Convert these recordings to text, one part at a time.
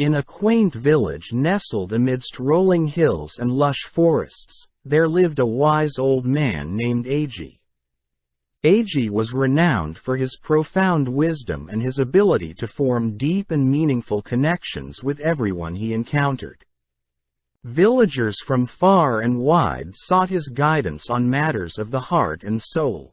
In a quaint village nestled amidst rolling hills and lush forests, there lived a wise old man named Agi. Agi was renowned for his profound wisdom and his ability to form deep and meaningful connections with everyone he encountered. Villagers from far and wide sought his guidance on matters of the heart and soul.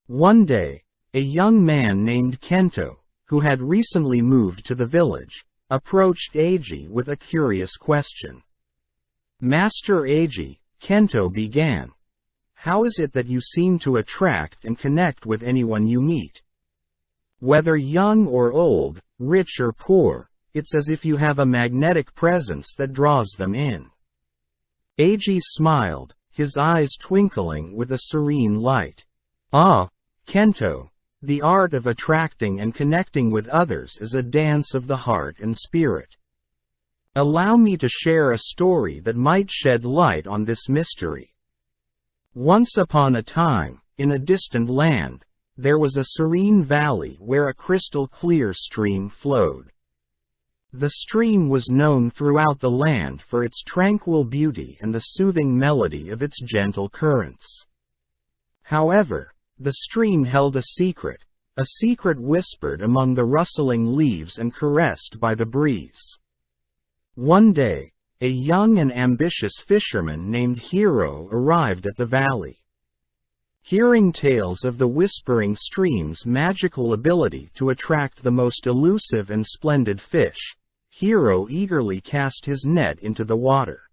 One day, a young man named Kento, who had recently moved to the village, approached Agi with a curious question. "Master Agi," Kento began, "how is it that you seem to attract and connect with anyone you meet? Whether young or old, rich or poor, it's as if you have a magnetic presence that draws them in." Agi smiled, his eyes twinkling with a serene light. "Ah, Kento, the art of attracting and connecting with others is a dance of the heart and spirit. Allow me to share a story that might shed light on this mystery. Once upon a time, in a distant land, there was a serene valley where a crystal-clear stream flowed. The stream was known throughout the land for its tranquil beauty and the soothing melody of its gentle currents. However, the stream held a secret whispered among the rustling leaves and caressed by the breeze. One day, a young and ambitious fisherman named Hiro arrived at the valley. Hearing tales of the whispering stream's magical ability to attract the most elusive and splendid fish, Hiro eagerly cast his net into the water.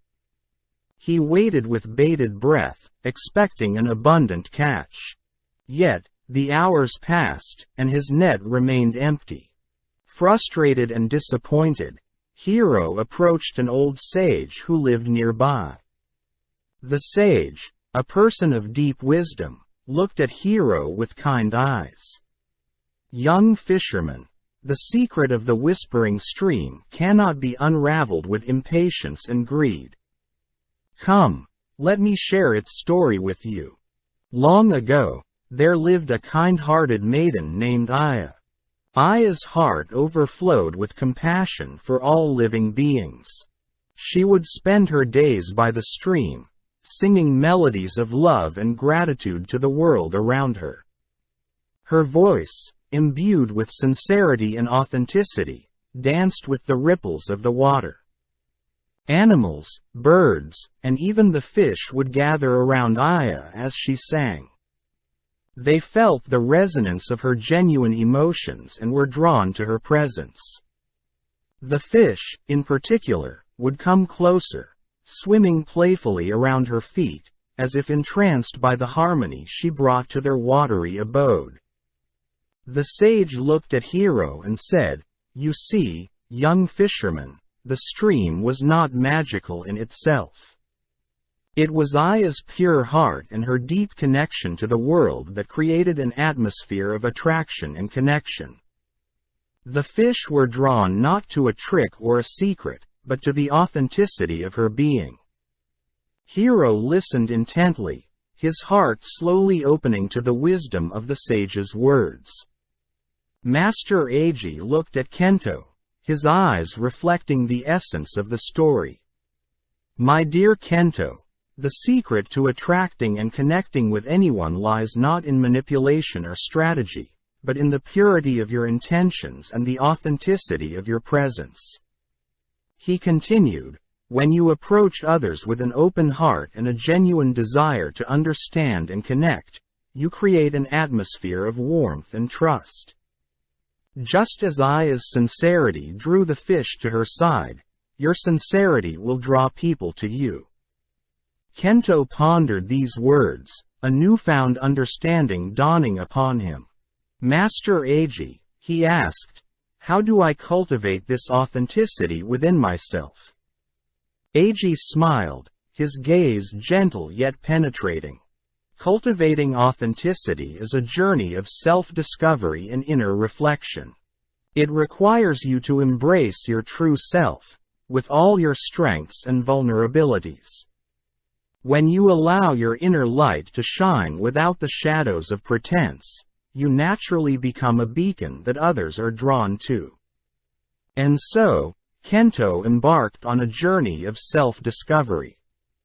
He waited with bated breath, expecting an abundant catch. Yet, the hours passed, and his net remained empty. Frustrated and disappointed, Hiro approached an old sage who lived nearby. The sage, a person of deep wisdom, looked at Hiro with kind eyes. "Young fisherman, the secret of the whispering stream cannot be unraveled with impatience and greed. Come, let me share its story with you. Long ago, there lived a kind-hearted maiden named Aya. Aya's heart overflowed with compassion for all living beings. She would spend her days by the stream, singing melodies of love and gratitude to the world around her. Her voice, imbued with sincerity and authenticity, danced with the ripples of the water. Animals, birds, and even the fish would gather around Aya as she sang. They felt the resonance of her genuine emotions and were drawn to her presence. The fish, in particular, would come closer, swimming playfully around her feet, as if entranced by the harmony she brought to their watery abode. The sage looked at Hiro and said, "You see, young fisherman, the stream was not magical in itself. It was Aya's pure heart and her deep connection to the world that created an atmosphere of attraction and connection. The fish were drawn not to a trick or a secret, but to the authenticity of her being." Hiro listened intently, his heart slowly opening to the wisdom of the sage's words. Master Agi looked at Kento, his eyes reflecting the essence of the story. "My dear Kento, the secret to attracting and connecting with anyone lies not in manipulation or strategy, but in the purity of your intentions and the authenticity of your presence." He continued, "When you approach others with an open heart and a genuine desire to understand and connect, you create an atmosphere of warmth and trust. Just as Aya's sincerity drew the fish to her side, your sincerity will draw people to you." Kento pondered these words, a newfound understanding dawning upon him. "Master Agi," he asked, "how do I cultivate this authenticity within myself?" Agi smiled, his gaze gentle yet penetrating. Cultivating authenticity is a journey of self-discovery and inner reflection. It requires you to embrace your true self, with all your strengths and vulnerabilities. When you allow your inner light to shine without the shadows of pretense, you naturally become a beacon that others are drawn to. And so, Kento embarked on a journey of self-discovery.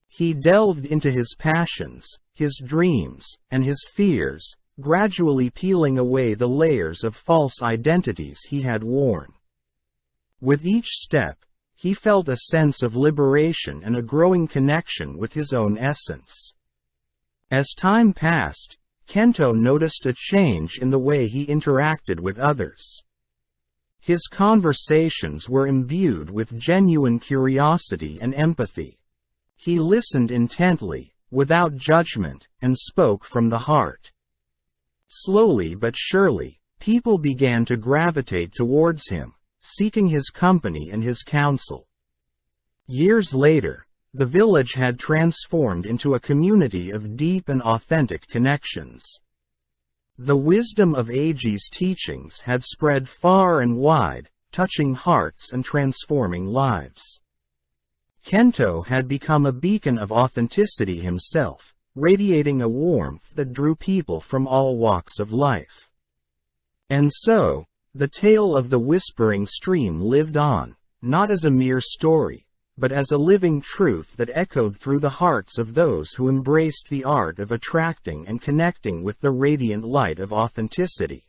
He delved into his passions, his dreams, and his fears, gradually peeling away the layers of false identities he had worn. With each step, he felt a sense of liberation and a growing connection with his own essence. As time passed, Kento noticed a change in the way he interacted with others. His conversations were imbued with genuine curiosity and empathy. He listened intently, without judgment, and spoke from the heart. Slowly but surely, people began to gravitate towards him, seeking his company and his counsel. Years later, the village had transformed into a community of deep and authentic connections. The wisdom of Eiji's teachings had spread far and wide, touching hearts and transforming lives. Kento had become a beacon of authenticity himself, radiating a warmth that drew people from all walks of life. And so, the tale of the Whispering Stream lived on, not as a mere story, but as a living truth that echoed through the hearts of those who embraced the art of attracting and connecting with the radiant light of authenticity.